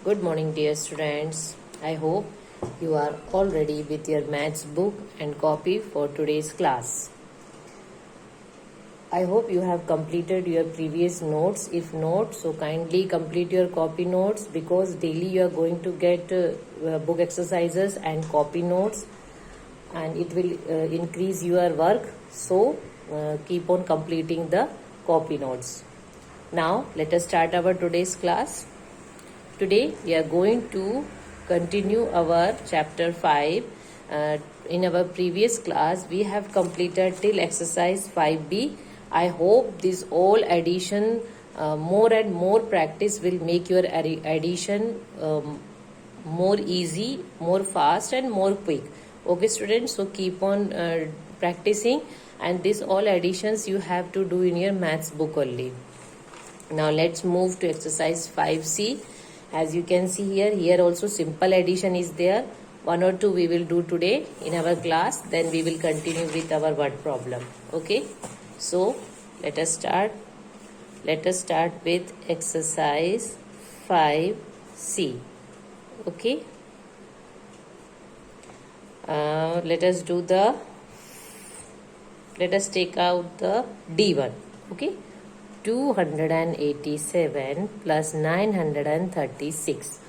Good morning, dear students. I hope you are all ready with your maths book and copy for today's class. I hope you have completed your previous notes. If not, so kindly complete your copy notes because daily you are going to get book exercises and copy notes, and it will increase your work. So keep on completing the copy notes. Now let us start our today's class. Today we are going to continue our chapter 5. In our previous class we have completed till exercise 5b. I hope this all addition, more and more practice will make your addition more easy, more fast and more quick. Okay students, so keep on practicing, and this all additions you have to do in your maths book only. Now let's move to exercise 5c. As you can see here also simple addition is there. One or two we will do today in our class, then we will continue with our word problem. Okay, so let us start with exercise 5c. Okay, let us take out the D1. Okay, 287 plus 936.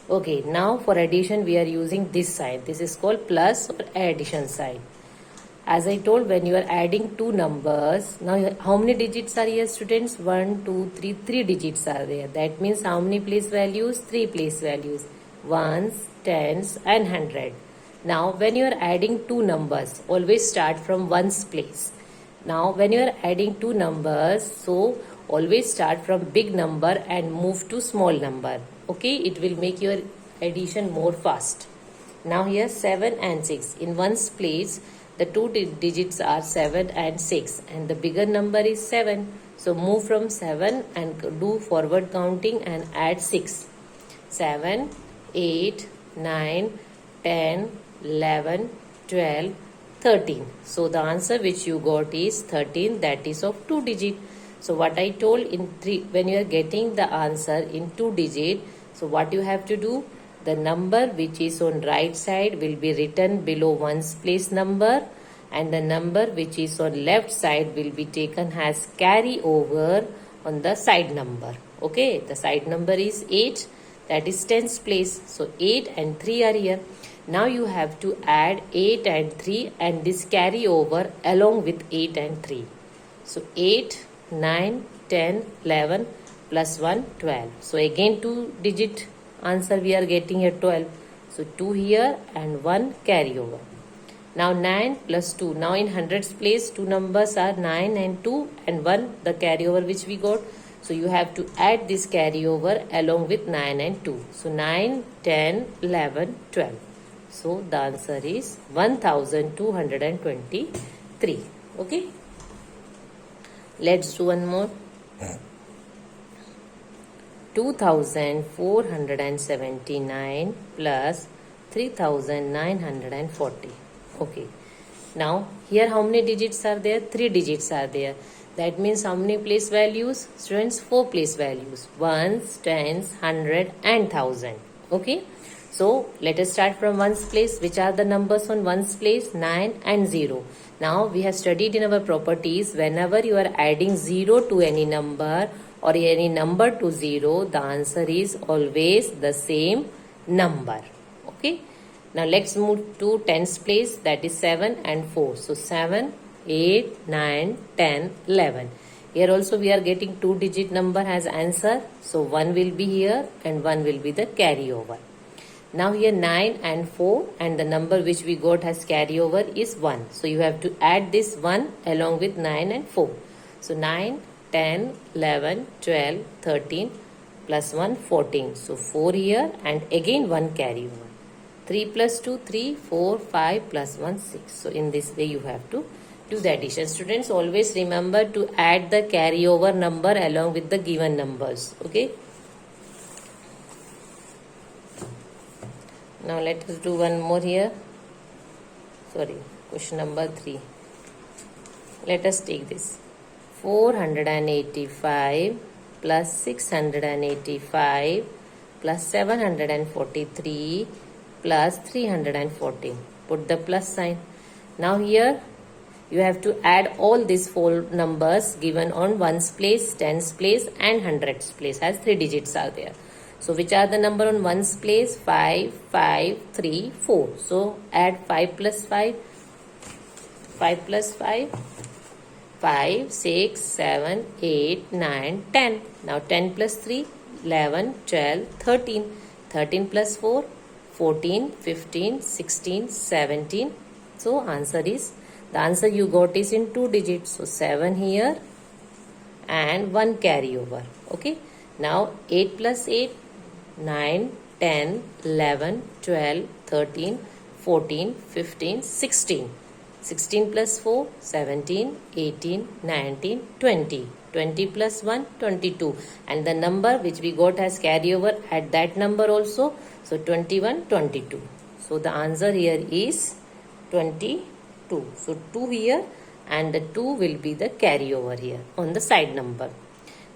Okay, now for addition we are using this sign. This is called plus or addition sign. As I told, when you are adding two numbers, now how many digits are here students? 1, 2, 3, 3 digits are there. That means how many place values? 3 place values. Ones, tens and 100. Now when you are adding two numbers, always start from ones place. Now when you are adding two numbers, so always start from big number and move to small number. Okay, it will make your addition more fast. Now here 7 and 6. In ones place, the two digits are 7 and 6, and the bigger number is 7. So move from 7 and do forward counting and add 6. 7, 8, 9, 10, 11, 12, 13. So the answer which you got is 13, that is of 2 digit. So what I told in 3, when you are getting the answer in 2 digit, so what you have to do? The number which is on right side will be written below ones place number, and the number which is on left side will be taken as carry over on the side number. Okay, the side number is 8, that is tens place. So 8 and 3 are here. Now you have to add 8 and 3 and this carry over along with 8 and 3. So 8, 9, 10, 11 plus 1, 12. So again 2 digit answer we are getting here 12. So 2 here and 1 carry over. Now 9 plus 2. Now in hundreds place, two numbers are 9 and 2 and 1 the carry over which we got. So you have to add this carry over along with 9 and 2. So 9, 10, 11, 12. So the answer is 1223. Okay. Let's do one more. 2479 plus 3940. Okay. Now here how many digits are there? 3 digits are there. That means how many place values? Students, 4 place values. Ones, tens, 100 and 1000. Okay. So let us start from ones place. Which are the numbers on ones place? 9 and 0. Now we have studied in our properties, whenever you are adding 0 to any number or any number to 0, the answer is always the same number. Okay. Now let's move to tens place, that is 7 and 4. So 7, 8, 9, 10, 11. Here also we are getting 2 digit number as answer. So 1 will be here and 1 will be the carryover. Now here 9 and 4 and the number which we got as carryover is 1. So you have to add this 1 along with 9 and 4. So 9, 10, 11, 12, 13 plus 1, 14. So 4 here and again 1 carryover. 3 plus 2, 3, 4, 5 plus 1, 6. So in this way you have to do the addition. Students, always remember to add the carryover number along with the given numbers. Okay. Now let us do one more here. Sorry, question number 3. Let us take this. 485 plus 685 plus 743 plus 314. Put the plus sign. Now here you have to add all these four numbers given on ones place, tens place and hundreds place, as 3 digits are there. So which are the number on ones place? 5, 5, 3, 4. So add 5 plus 5, 5 plus 5, 5, 6, 7, 8, 9, 10. Now 10 plus 3, 11, 12, 13. 13 plus 4, 14, 15, 16, 17. So answer is, the answer you got is in 2 digits. So 7 here and 1 carryover. Okay. Now 8 plus 8, 9, 10, 11, 12, 13, 14, 15, 16. 16 plus 4, 17, 18, 19, 20. 20 plus 1, 22. And the number which we got as carryover, add that number also. So 21, 22. So the answer here is 22. So 2 here and the 2 will be the carryover here on the side number.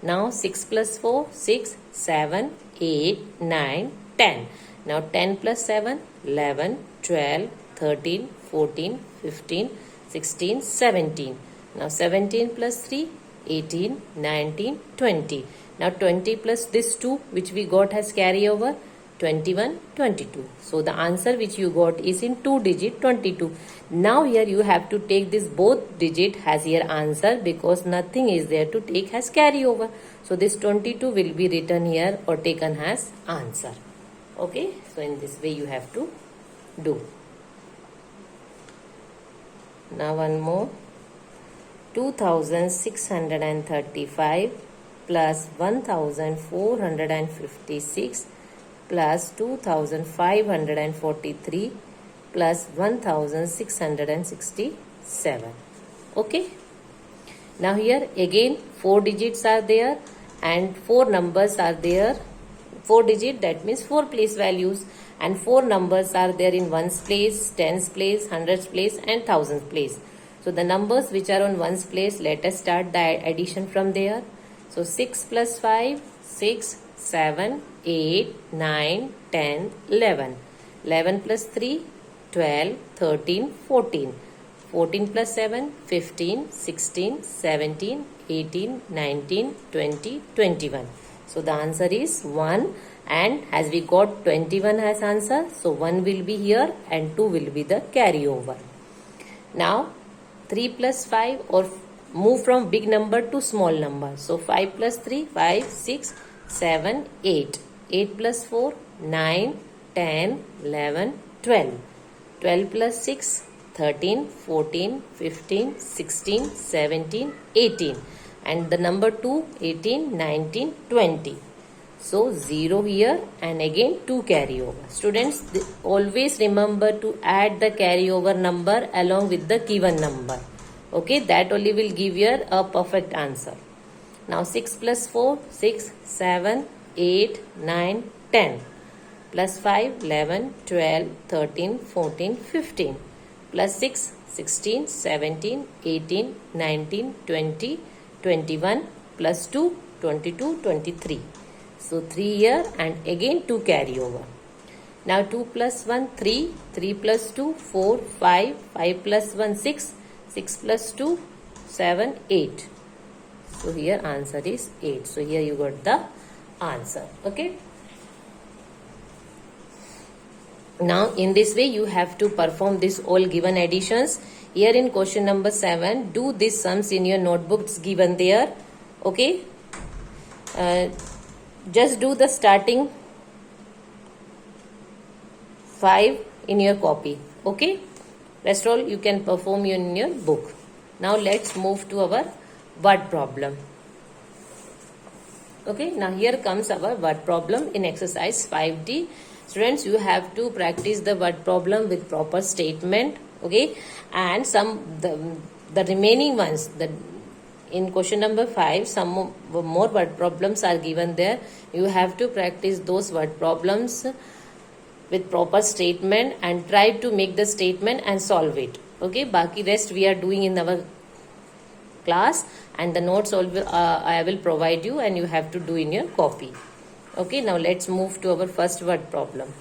Now 6 plus 4, 6, 7, 8, 9, 10. Now 10 plus 7, 11, 12, 13, 14, 15, 16, 17. Now 17 plus 3, 18, 19, 20. Now 20 plus this 2 which we got as carryover, 21, 22. So the answer which you got is in 2 digit 22. Now here you have to take this both digit as your answer because nothing is there to take as carryover. So this 22 will be written here or taken as answer. Okay. So in this way you have to do. Now one more. 2635 plus 1456 plus 2543 plus 1667. Okay. Now here again 4 digits are there and 4 numbers are there. 4 digit, that means 4 place values, and 4 numbers are there in ones place, tens place, hundreds place and thousands place. So the numbers which are on ones place, let us start the addition from there. So 6 plus 5, 6, 7, 8, 9, 10, 11. 11 plus 3, 12, 13, 14. 14 plus 7, 15, 16, 17, 18, 19, 20, 21. So the answer is 1, and as we got 21 as answer, so 1 will be here and 2 will be the carryover. Now 3 plus 5, or move from big number to small number. So 5 plus 3, 5, 6, 7, 8. 8 plus 4, 9, 10, 11, 12. 12 plus 6, 13, 14, 15, 16, 17, 18. And the number 2, 18, 19, 20. So 0 here and again 2 carryover. Students, always remember to add the carryover number along with the given number. Okay, that only will give you a perfect answer. Now 6 plus 4, 6, 7, 8, 9, 10. Plus 5, 11, 12, 13, 14, 15. Plus 6, 16, 17, 18, 19, 20, 21. Plus 2, 22, 23. So 3 here and again 2 carryover. Now 2 plus 1, 3. 3 plus 2, 4, 5. 5 plus 1, 6. 6 plus 2, 7, 8. So here answer is 8. So here you got the answer. Okay. Now in this way you have to perform this all given additions. Here in question number 7, do these sums in your notebooks given there. Okay. Just do the starting 5 in your copy. Okay. Rest all you can perform in your book. Now let's move to our word problem. Okay. Now here comes our word problem in exercise 5D. Students, you have to practice the word problem with proper statement. Okay. And the remaining ones, in question number 5, some more word problems are given there. You have to practice those word problems with proper statement and try to make the statement and solve it. Okay. Baki rest we are doing in our class, and the notes I will provide you and you have to do in your copy. Okay, now let's move to our first word problem.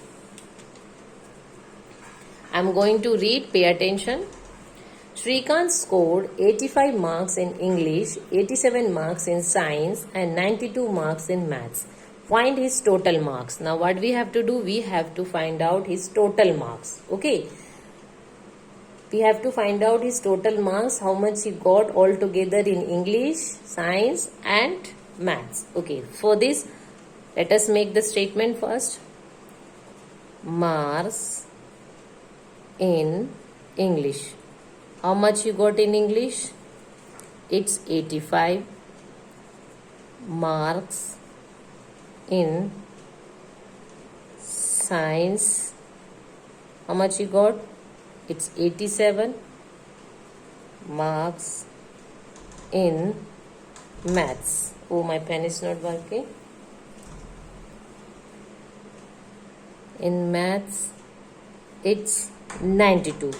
I'm going to read, pay attention. Shrikant scored 85 marks in English, 87 marks in science and 92 marks in maths. Find his total marks. Now what we have to do? We have to find out his total marks. Okay. We have to find out his total marks, how much he got altogether in English, science and maths. Okay. For this, let us make the statement first. Marks in English. How much you got in English? It's 85 marks in science. How much you got? It's 87 marks in maths. Oh, my pen is not working. In maths, it's 92.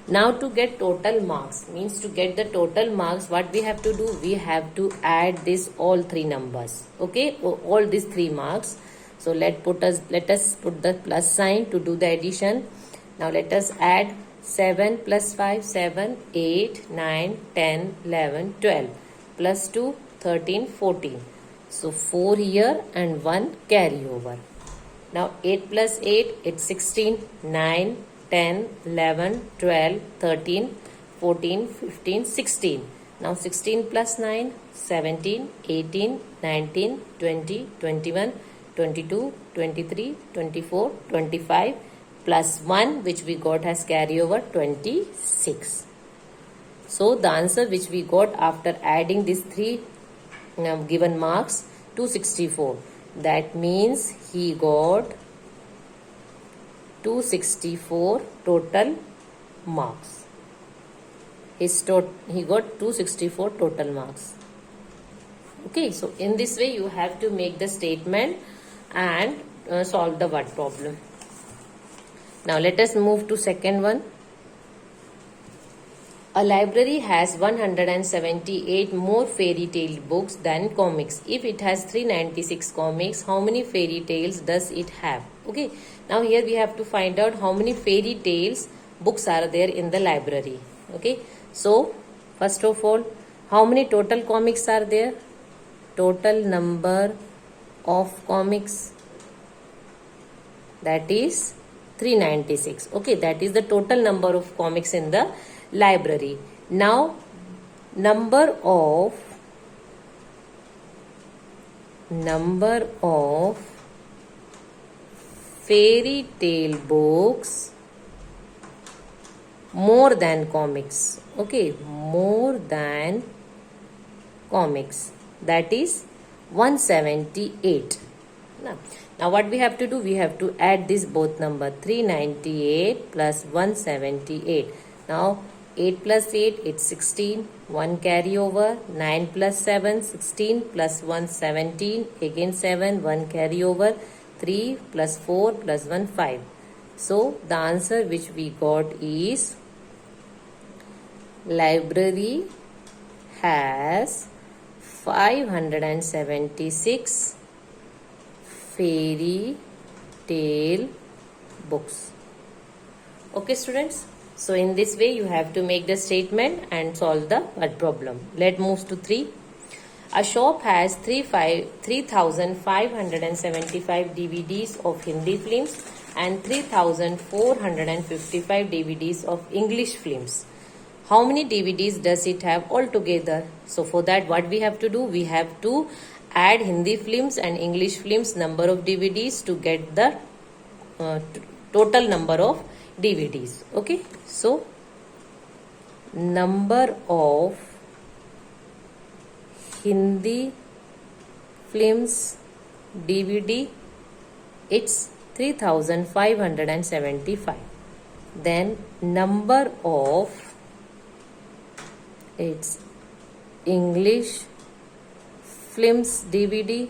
Now to get total marks, means to get the total marks, what we have to do? We have to add this all three numbers. Okay, all these 3 marks. So let us put the plus sign to do the addition. Now let us add 7 plus 5, 7, 8, 9, 10, 11, 12, plus 2, 13, 14. So 4 here and 1 carryover. Now 8 plus 8, it's 16, 9, 10, 11, 12, 13, 14, 15, 16. Now 16 plus 9, 17, 18, 19, 20, 21, 22, 23, 24, 25 plus 1 which we got as carryover 26. So the answer which we got after adding these 3 given marks 264. That means he got 264 total marks. He got 264 total marks. Okay, so in this way you have to make the statement and solve the word problem. Now let us move to second one. A library has 178 more fairy tale books than comics. If it has 396 comics, how many fairy tales does it have? Okay, now here we have to find out how many fairy tales books are there in the library. Okay, so first of all, how many total comics are there? Total number of comics, that is 396. Okay, that is the total number of comics in the library. Now number of fairy tale books more than comics. Okay, more than comics, that is 178. Now what we have to do? We have to add this both number, 398 plus 178. Now 8 plus 8, it's 16, 1 carryover, 9 plus 7, 16 plus 1, 17, again 7, 1 carryover, 3 plus 4 plus 1, 5. So the answer which we got is library has 576 fairy tale books. Okay students, so in this way you have to make the statement and solve the word problem. Let's move to 3. A shop has 3,575 DVDs of Hindi films and 3,455 DVDs of English films. How many DVDs does it have altogether? So for that what we have to do? We have to add Hindi films and English films number of DVDs to get the total number of DVDs. Okay, so number of Hindi films DVD, it's 3,575. Then number of its English films DVD,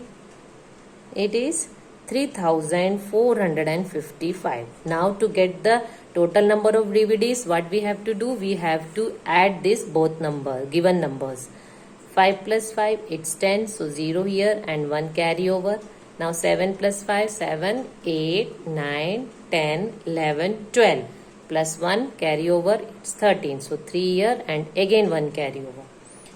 it is 3,455. Now to get the total number of DVDs, what we have to do? We have to add this both given numbers. 5 plus 5, it's 10, so 0 here and 1 carryover. Now 7 plus 5, 7, 8, 9, 10, 11, 12. Plus 1 carry over, it's 13. So 3 here and again 1 carry over.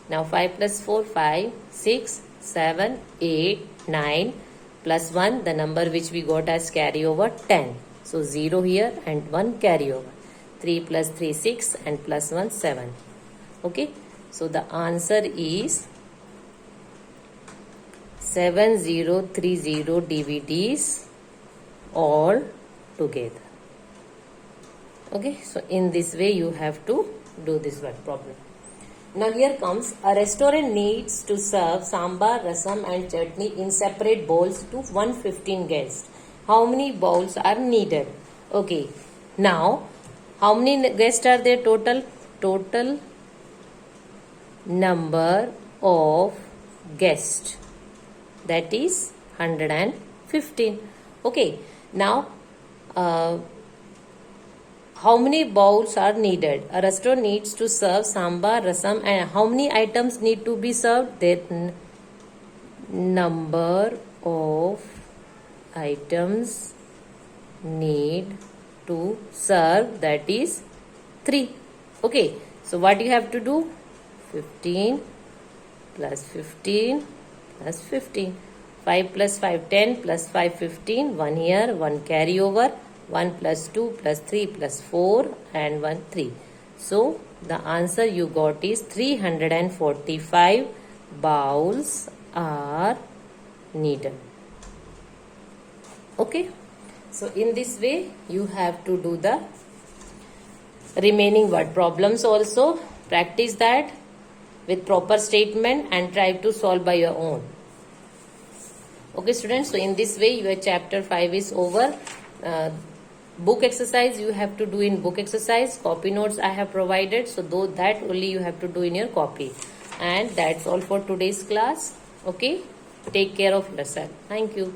Now 5 plus 4, 5, 6, 7, 8, 9. Plus 1, the number which we got as carry over, 10. So 0 here and 1 carry over. 3 plus 3, 6 and plus 1, 7. Okay. So the answer is 7030 DVDs all together. Okay, so in this way you have to do this word problem. Now here comes, a restaurant needs to serve sambar, rasam and chutney in separate bowls to 115 guests. How many bowls are needed? Okay, now how many guests are there total? Total number of guests, that is 115. Okay, now how many bowls are needed? A restaurant needs to serve sambar, rasam and how many items need to be served? The number of items need to serve, that is 3. Okay, so what you have to do? 15 plus 15 plus 15. 5 plus 5, 10 plus 5, 15. 1 here, 1 carry over. 1 plus 2 plus 3 plus 4 and 1, 3. So, the answer you got is 345 bowls are needed. Okay. So, in this way, you have to do the remaining word problems also. Practice that with proper statement and try to solve by your own. Okay, students. So, in this way, your chapter 5 is over. Book exercise you have to do in book exercise. Copy notes I have provided. So, though that only you have to do in your copy. And that's all for today's class. Okay. Take care of yourself. Thank you.